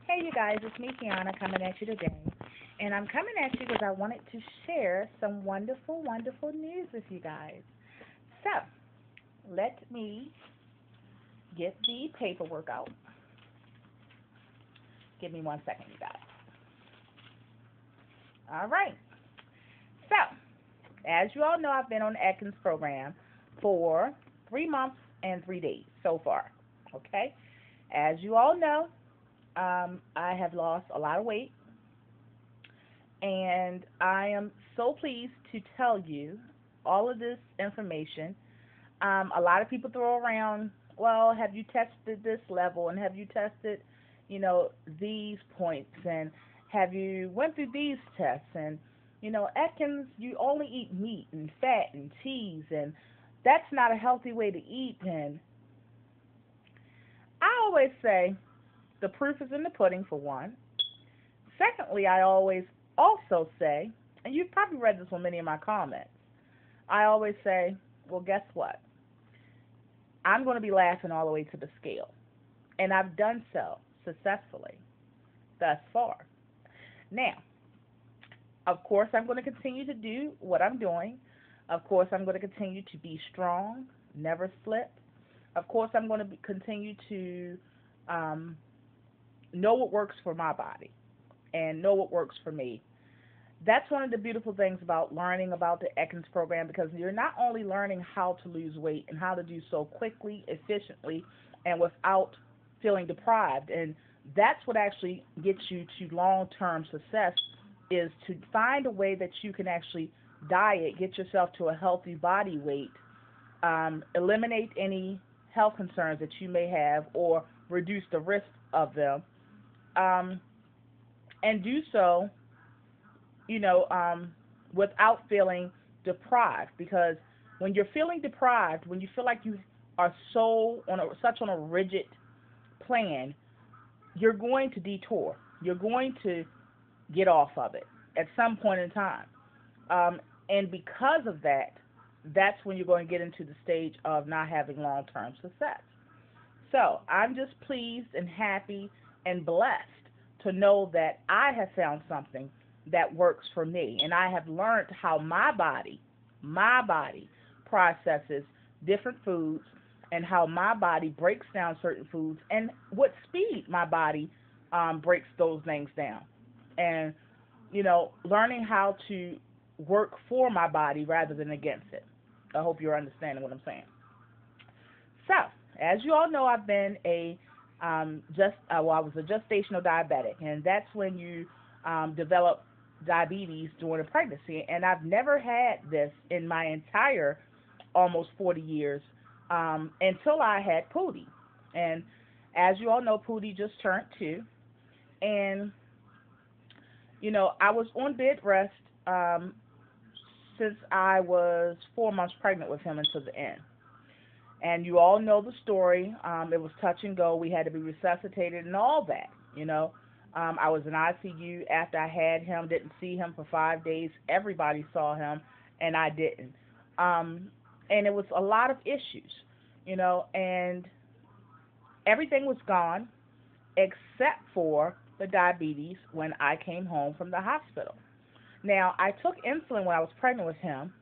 Hey, you guys, it's me, Kiana, coming at you today. And I'm coming at you because I wanted to share some wonderful, wonderful news with you guys. So, let me get the paperwork out. Give me 1 second, you guys. All right. So, as you all know, I've been on the Atkins program for 3 months and 3 days so far. Okay? As you all know, I have lost a lot of weight, and I am so pleased to tell you all of this information. A lot of people throw around, well, have you tested this level, and have you tested, these points, and have you went through these tests, and Atkins, you only eat meat and fat and cheese, and that's not a healthy way to eat. And I always say the proof is in the pudding, for one. Secondly, I always also say, and you've probably read this on many of my comments, I always say, well, guess what? I'm going to be laughing all the way to the scale. And I've done so successfully thus far. Now, of course, I'm going to continue to do what I'm doing. Of course, I'm going to continue to be strong, never slip. Of course, I'm going to continue to know what works for my body and know what works for me. That's one of the beautiful things about learning about the Atkins program, because you're not only learning how to lose weight and how to do so quickly, efficiently, and without feeling deprived. And that's what actually gets you to long-term success, is to find a way that you can actually diet, get yourself to a healthy body weight, eliminate any health concerns that you may have or reduce the risk of them, and do so, without feeling deprived. Because when you're feeling deprived, when you feel like you are such on a rigid plan, you're going to detour. You're going to get off of it at some point in time. And because of that, that's when you're going to get into the stage of not having long-term success. So I'm just pleased and happy and blessed to know that I have found something that works for me. And I have learned how my body processes different foods, and how my body breaks down certain foods, and what speed my body breaks those things down. And, learning how to work for my body rather than against it. I hope you're understanding what I'm saying. So, as you all know, I've been I was a gestational diabetic, and that's when you develop diabetes during a pregnancy. And I've never had this in my entire almost 40 years, until I had Pootie. And as you all know, Pootie just turned 2, and I was on bed rest since I was 4 months pregnant with him until the end. And you all know the story. It was touch and go. We had to be resuscitated and all that. I was in ICU after I had him, didn't see him for 5 days. Everybody saw him, and I didn't. And it was a lot of issues, and everything was gone except for the diabetes when I came home from the hospital. Now, I took insulin when I was pregnant with him.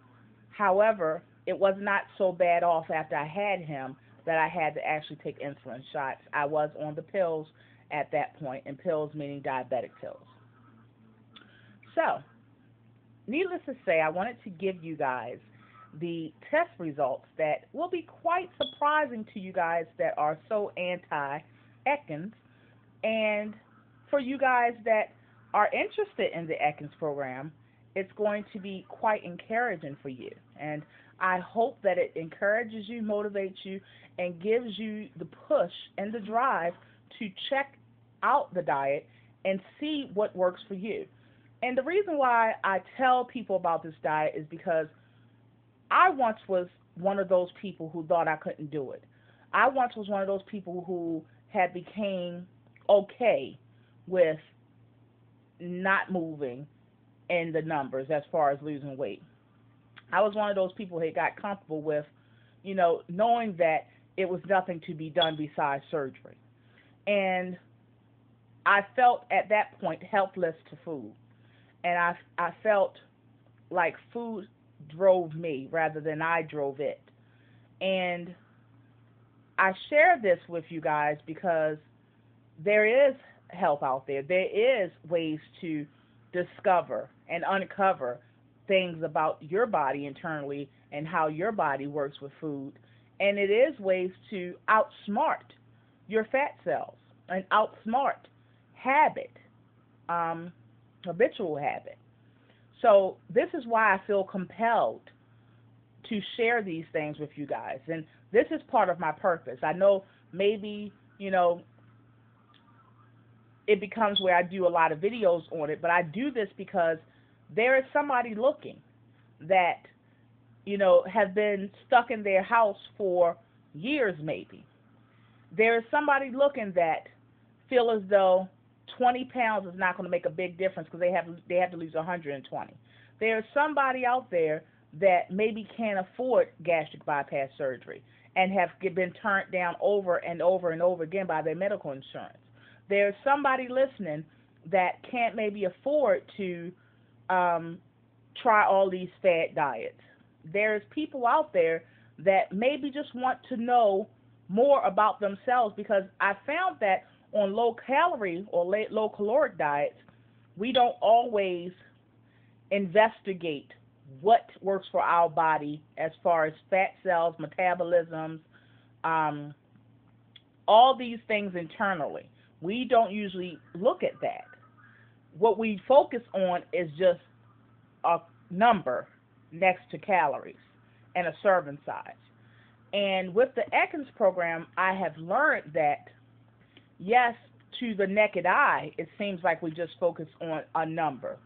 However, it was not so bad off after I had him that I had to actually take insulin shots. I was on the pills at that point, and pills meaning diabetic pills. So, needless to say, I wanted to give you guys the test results that will be quite surprising to you guys that are so anti-Atkins. And for you guys that are interested in the Atkins program, it's going to be quite encouraging for you. And I hope that it encourages you, motivates you, and gives you the push and the drive to check out the diet and see what works for you. And the reason why I tell people about this diet is because I once was one of those people who thought I couldn't do it. I once was one of those people who had became okay with not moving in the numbers as far as losing weight. I was one of those people who got comfortable with, knowing that it was nothing to be done besides surgery. And I felt at that point helpless to food, and I felt like food drove me rather than I drove it. And I share this with you guys because there is help out there. There is ways to discover and uncover things about your body internally and how your body works with food. And it is ways to outsmart your fat cells and outsmart habit, um, habitual habit. So this is why I feel compelled to share these things with you guys. And this is part of my purpose. I know maybe, it becomes where I do a lot of videos on it, but I do this because there is somebody looking that, have been stuck in their house for years maybe. There is somebody looking that feel as though 20 pounds is not going to make a big difference because they have to lose 120. There is somebody out there that maybe can't afford gastric bypass surgery and have been turned down over and over and over again by their medical insurance. There's somebody listening that can't maybe afford to try all these fad diets. There's people out there that maybe just want to know more about themselves, because I found that on low calorie or low caloric diets, we don't always investigate what works for our body as far as fat cells, metabolisms, all these things internally. We don't usually look at that. What we focus on is just a number next to calories and a serving size. And with the Atkins program, I have learned that, yes, to the naked eye, it seems like we just focus on a number.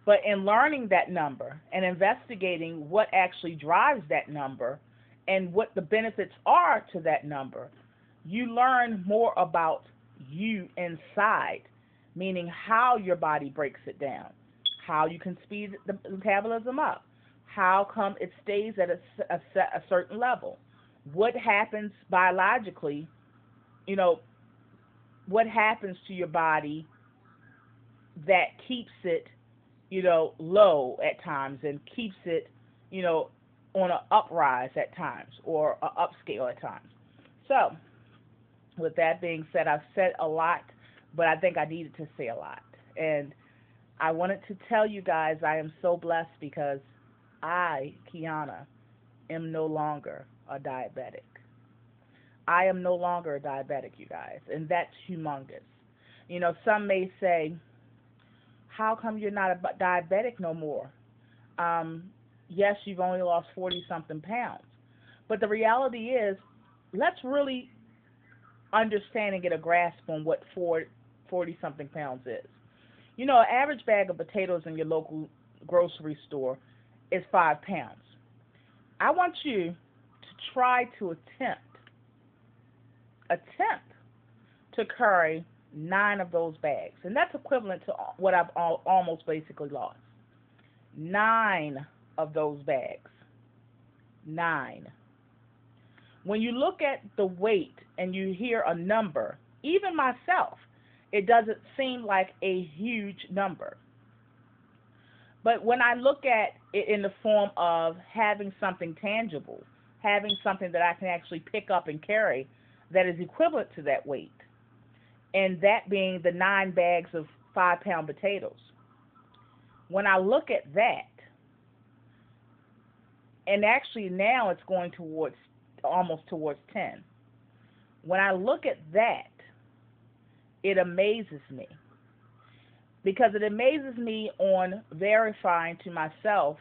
But in learning that number and investigating what actually drives that number and what the benefits are to that number, you learn more about you inside, meaning how your body breaks it down, how you can speed the metabolism up, how come it stays at a certain level, what happens biologically, what happens to your body that keeps it, low at times and keeps it, on an uprise at times or an upscale at times. So, with that being said, I've said a lot, but I think I needed to say a lot. And I wanted to tell you guys I am so blessed because I, Kiana, am no longer a diabetic. I am no longer a diabetic, you guys, and that's humongous. Some may say, how come you're not a diabetic no more? Yes, you've only lost 40-something pounds. But the reality is, let's really understand and get a grasp on what 40-something pounds is. An average bag of potatoes in your local grocery store is 5 pounds. I want you to try to attempt to carry 9 of those bags, and that's equivalent to what I've almost basically lost. 9 of those bags. 9. When you look at the weight and you hear a number, even myself, it doesn't seem like a huge number. But when I look at it in the form of having something tangible, having something that I can actually pick up and carry that is equivalent to that weight, and that being the 9 bags of 5-pound potatoes, when I look at that, and actually now it's going almost towards 10. When I look at that, it amazes me, because it amazes me on verifying to myself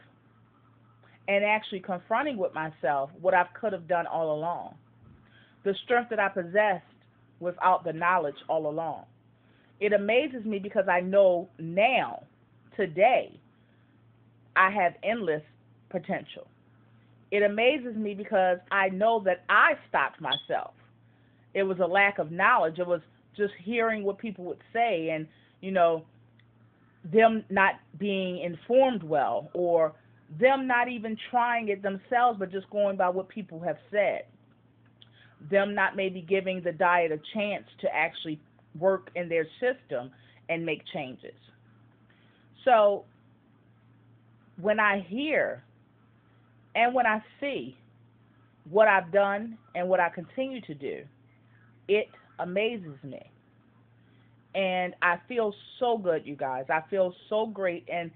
and actually confronting with myself what I could have done all along, the strength that I possessed without the knowledge all along. It amazes me because I know now, today, I have endless potential. It amazes me because I know that I stopped myself. It was a lack of knowledge. It was just hearing what people would say and, them not being informed well, or them not even trying it themselves but just going by what people have said. Them not maybe giving the diet a chance to actually work in their system and make changes. So when I hear and when I see what I've done and what I continue to do, it amazes me. And I feel so good, you guys. I feel so great. And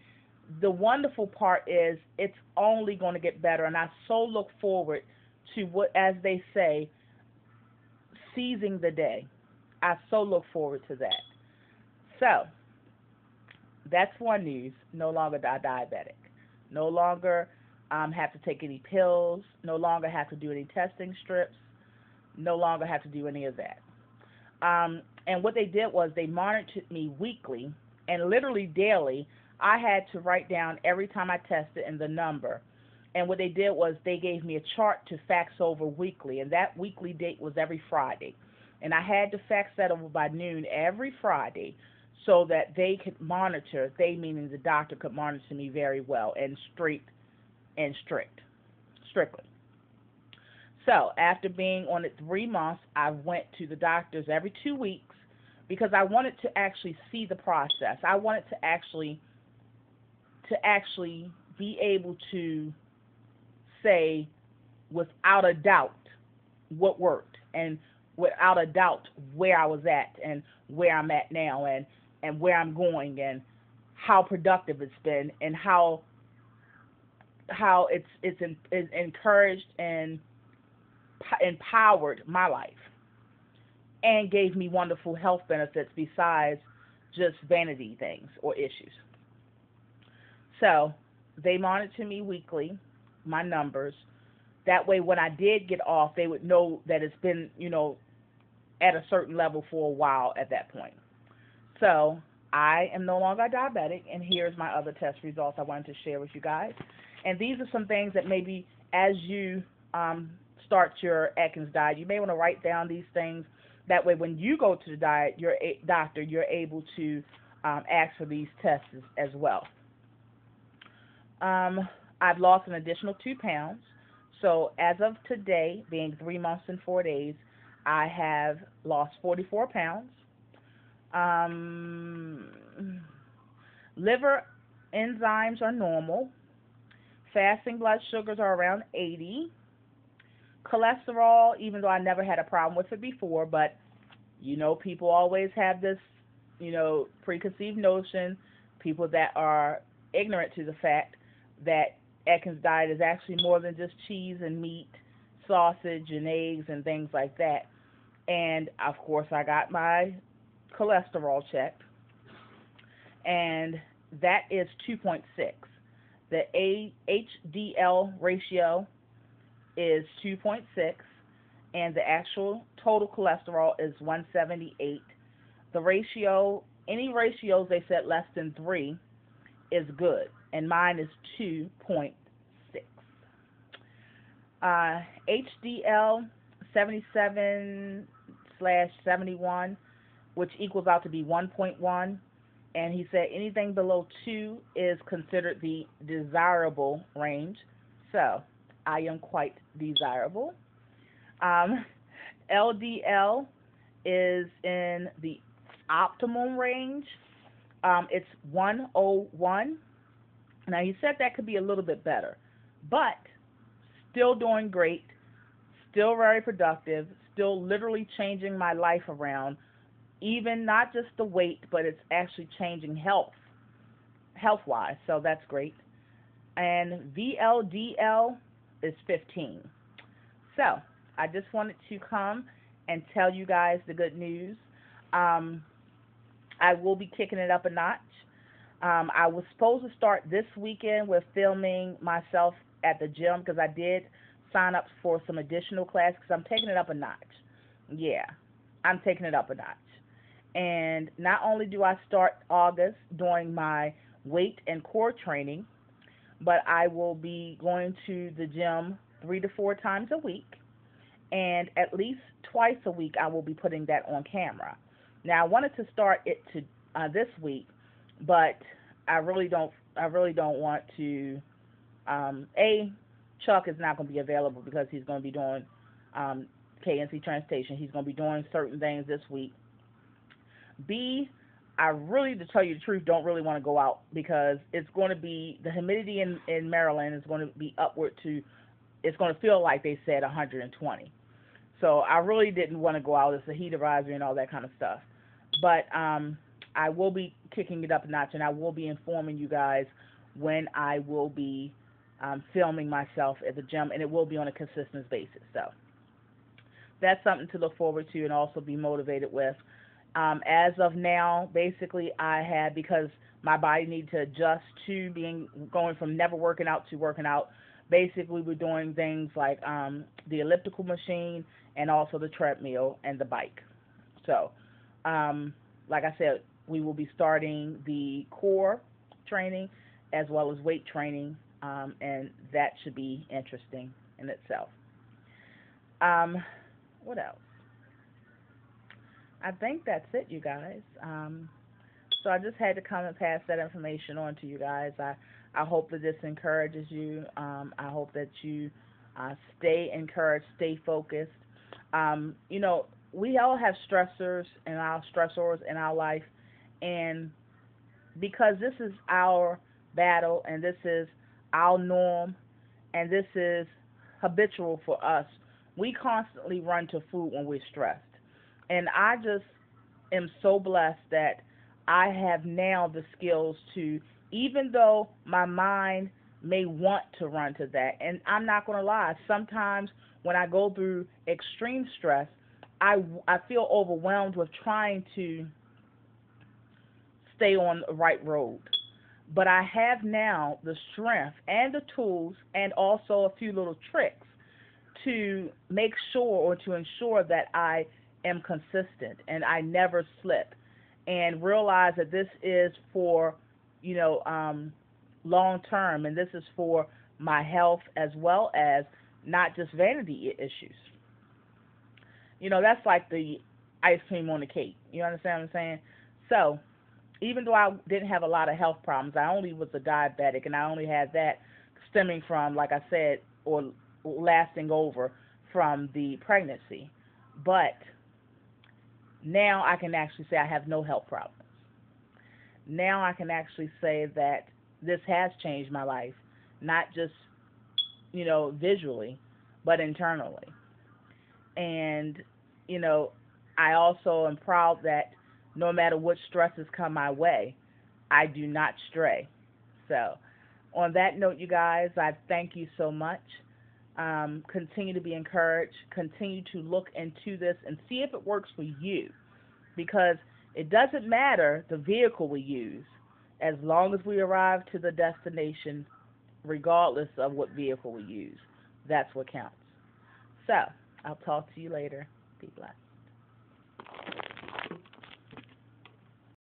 the wonderful part is it's only going to get better. And I so look forward to what, as they say, seizing the day. I so look forward to that. So that's one news. No longer diabetic. No longer have to take any pills. No longer have to do any testing strips. No longer have to do any of that. And what they did was they monitored me weekly and literally daily. I had to write down every time I tested and the number. And what they did was they gave me a chart to fax over weekly, and that weekly date was every Friday. And I had to fax that over by noon every Friday so that they could monitor, they meaning the doctor could monitor me very well and strictly. So after being on it 3 months, I went to the doctors every 2 weeks because I wanted to actually see the process. I wanted to actually be able to say without a doubt what worked and without a doubt where I was at and where I'm at now and where I'm going and how productive it's been and how it's encouraged and empowered my life and gave me wonderful health benefits besides just vanity things or issues. So they monitor me weekly, my numbers. That way, when I did get off, they would know that it's been, at a certain level for a while at that point. So I am no longer diabetic, and here's my other test results I wanted to share with you guys. And these are some things that maybe as you start your Atkins diet, you may want to write down these things. That way, when you go to the doctor, you're able to ask for these tests as well. I've lost an additional 2 pounds. So as of today, being 3 months and 4 days, I have lost 44 pounds. Um, Liver enzymes are normal. Fasting blood sugars are around 80. Cholesterol, even though I never had a problem with it before, but people always have this, preconceived notion, people that are ignorant to the fact that Atkins diet is actually more than just cheese and meat, sausage and eggs and things like that. And of course, I got my cholesterol checked, and that is 2.6. The HDL ratio is 2.6, and the actual total cholesterol is 178. The ratio, any ratios they said less than 3 is good, and mine is 2.6. HDL 77 slash 71, which equals out to be 1.1. And he said anything below 2 is considered the desirable range. So I am quite desirable. LDL is in the optimum range. It's 101. Now, he said that could be a little bit better, but still doing great, still very productive, still literally changing my life around, even not just the weight, but it's actually changing health-wise, so that's great. And VLDL is 15. So I just wanted to come and tell you guys the good news. I will be kicking it up a notch. I was supposed to start this weekend with filming myself at the gym because I did sign up for some additional class because I'm taking it up a notch. Yeah, I'm taking it up a notch. And not only do I start August doing my weight and core training, but I will be going to the gym 3 to 4 times a week, and at least twice a week I will be putting that on camera. Now I wanted to start it to this week, but I really don't want to. Chuck is not going to be available because he's going to be doing KNC transportation. He's going to be doing certain things this week, B, I really, to tell you the truth, don't really want to go out because it's going to be the humidity in Maryland is going to be upward to, it's going to feel like they said 120. So I really didn't want to go out. It's a heat advisory and all that kind of stuff. But I will be kicking it up a notch, and I will be informing you guys when I will be filming myself at the gym, and it will be on a consistent basis. So that's something to look forward to and also be motivated with. As of now, basically, I had because my body needed to adjust to being going from never working out to working out. Basically, we're doing things like the elliptical machine and also the treadmill and the bike. So, like I said, we will be starting the core training as well as weight training, and that should be interesting in itself. Um, what else? I think that's it, you guys. So I just had to come and pass that information on to you guys. I hope that this encourages you. I hope that you stay encouraged, stay focused. We all have stressors in our life, and because this is our battle and this is our norm and this is habitual for us, we constantly run to food when we're stressed. And I just am so blessed that I have now the skills to, even though my mind may want to run to that, and I'm not going to lie, sometimes when I go through extreme stress, I feel overwhelmed with trying to stay on the right road. But I have now the strength and the tools and also a few little tricks to make sure or to ensure that I am consistent and I never slip and realize that this is for, you know, long term and this is for my health as well as not just vanity issues. That's like the ice cream on the cake. You understand what I'm saying? So, even though I didn't have a lot of health problems, I only was a diabetic and I only had that stemming from, like I said, or lasting over from the pregnancy. But now I can actually say I have no health problems. Now I can actually say that this has changed my life, not just, visually, but internally. And, you know, I also am proud that no matter what stresses come my way, I do not stray. So, on that note, you guys, I thank you so much. Continue to be encouraged. Continue to look into this and see if it works for you. Because it doesn't matter the vehicle we use as long as we arrive to the destination, regardless of what vehicle we use. That's what counts. So, I'll talk to you later. Be blessed.